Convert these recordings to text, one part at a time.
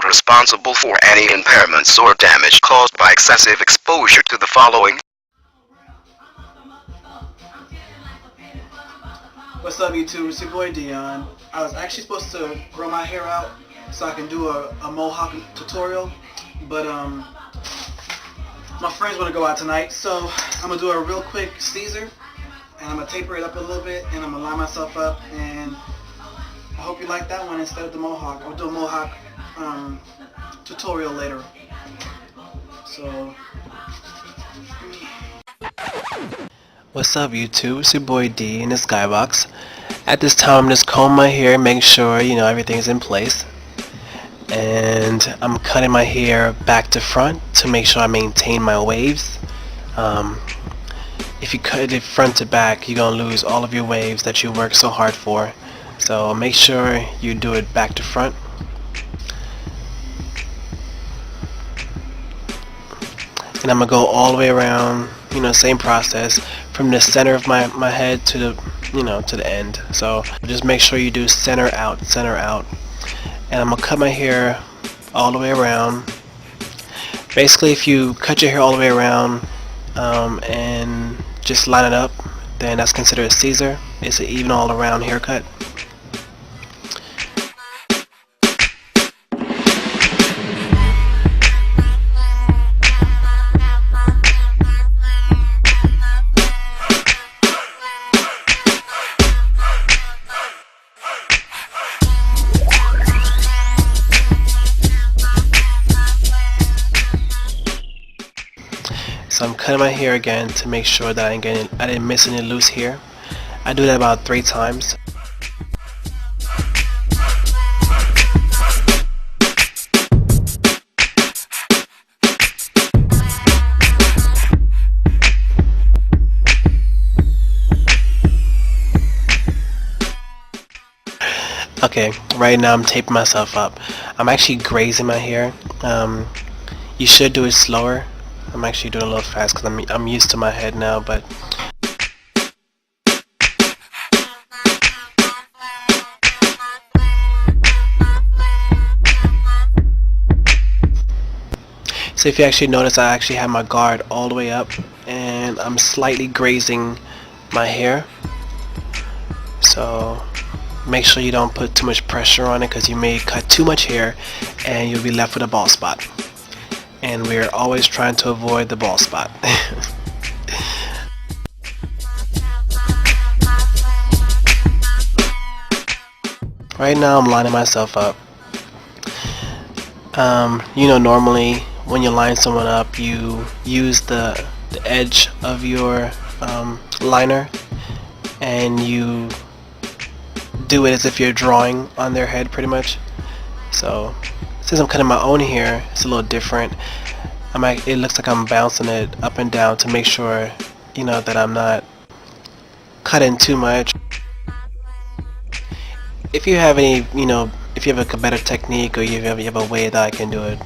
responsible for any impairments or damage caused by excessive exposure to the following. What's up, YouTube? It's your boy Dion. I was actually supposed to grow my hair out so I can do a mohawk tutorial, but my friends want to go out tonight, so I'm going to do a real quick Caesar, and I'm going to taper it up a little bit, and I'm going to line myself up, and I hope you like that one instead of the mohawk. I'll do a mohawk tutorial later. So, what's up, YouTube? It's your boy D in the Skybox. At this time, I'm just combing my hair, making sure everything's in place, and I'm cutting my hair back to front to make sure I maintain my waves. If you cut it front to back, you're gonna lose all of your waves that you worked so hard for. So make sure you do it back to front. And I'm gonna go all the way around, same process from the center of my head to the to the end. So just make sure you do center out, and I'm gonna cut my hair all the way around. Basically, if you cut your hair all the way around and just line it up, then that's considered a Caesar. It's an even all around haircut. So I'm cutting my hair again to make sure that I didn't miss any loose hair. I do that about 3 times. Okay, right now I'm taping myself up. I'm actually grazing my hair. You should do it slower. I'm actually doing a little fast because I'm used to my head now, but so if you actually notice, I actually have my guard all the way up and I'm slightly grazing my hair. So make sure you don't put too much pressure on it, because you may cut too much hair and you'll be left with a bald spot. And we're always trying to avoid the bald spot. Right now I'm lining myself up. Normally when you line someone up, you use the edge of your liner and you do it as if you're drawing on their head, pretty much. So since I'm cutting my own hair, it's a little different. It looks like I'm bouncing it up and down to make sure, that I'm not cutting too much. If you have any, if you have a better technique, or you have a way that I can do it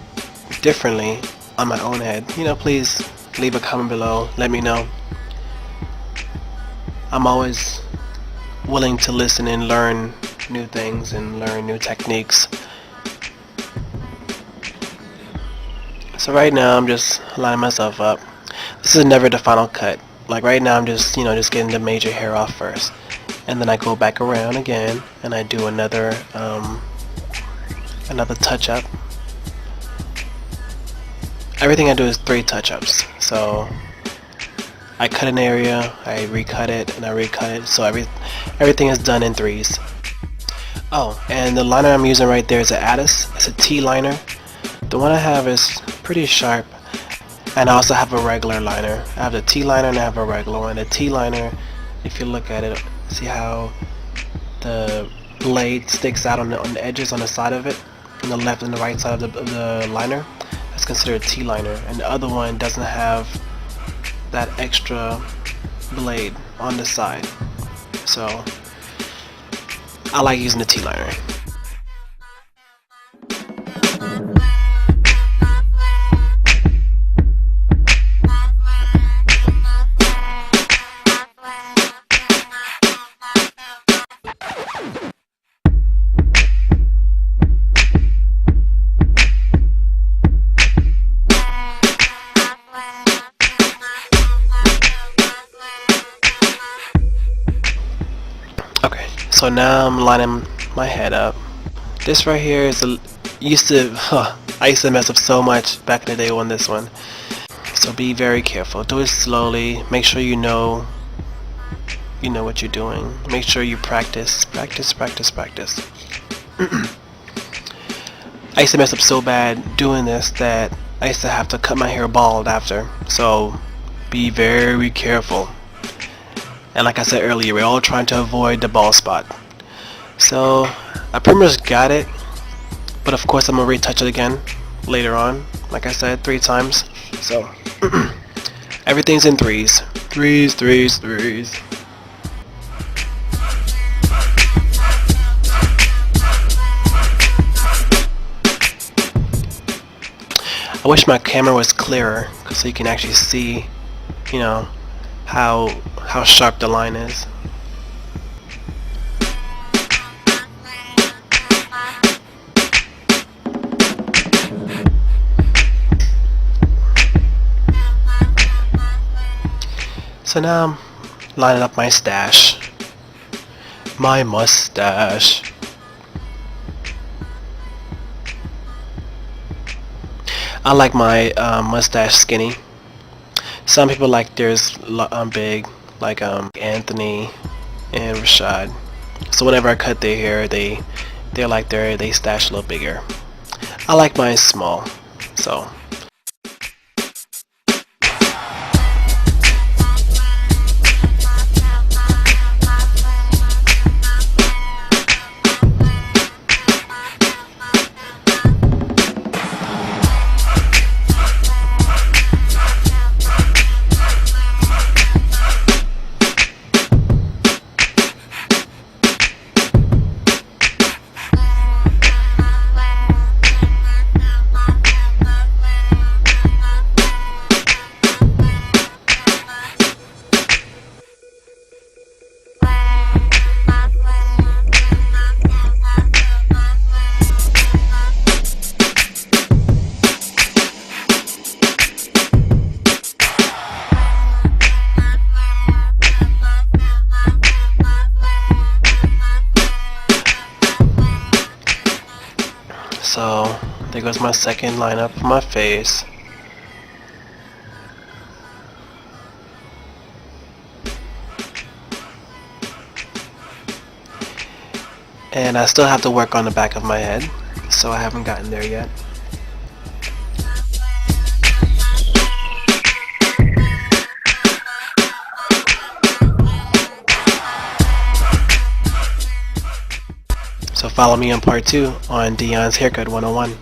differently on my own head, please leave a comment below. Let me know. I'm always willing to listen and learn new things and learn new techniques. So right now I'm just lining myself up. This is never the final cut. Like right now I'm just getting the major hair off first, and then I go back around again and I do another touch up. Everything I do is 3 touch-ups. So I cut an area, I recut it, and I recut it. So everything is done in 3s. Oh, and the liner I'm using right there is an Addis. It's a T liner. The one I have is pretty sharp, and I also have a regular liner. I have the T liner and I have a regular one. The T liner, if you look at it, see how the blade sticks out on the edges on the side of it, on the left and the right side of the liner. That's considered a T liner, and the other one doesn't have that extra blade on the side. So I like using the T liner. So now I'm lining my head up. This right here is I used to mess up so much back in the day on this one. So be very careful. Do it slowly. Make sure you know what you're doing. Make sure you practice. I used to mess up so bad doing this that I used to have to cut my hair bald after. So be very careful. And like I said earlier, we're all trying to avoid the bald spot. So I pretty much got it, but of course I'm gonna retouch it again later on. Like I said, 3 times. So everything's in threes. Threes. I wish my camera was clearer so you can actually see, how sharp the line is. So now I'm lining up my stash. My mustache. I like my mustache skinny. Some people like theirs big, like Anthony and Rashad. So whenever I cut their hair, they like they stash a little bigger. I like mine small. So. So there goes my second lineup for my face. And I still have to work on the back of my head, so I haven't gotten there yet. So follow me on part 2 on Dion's Haircut 101.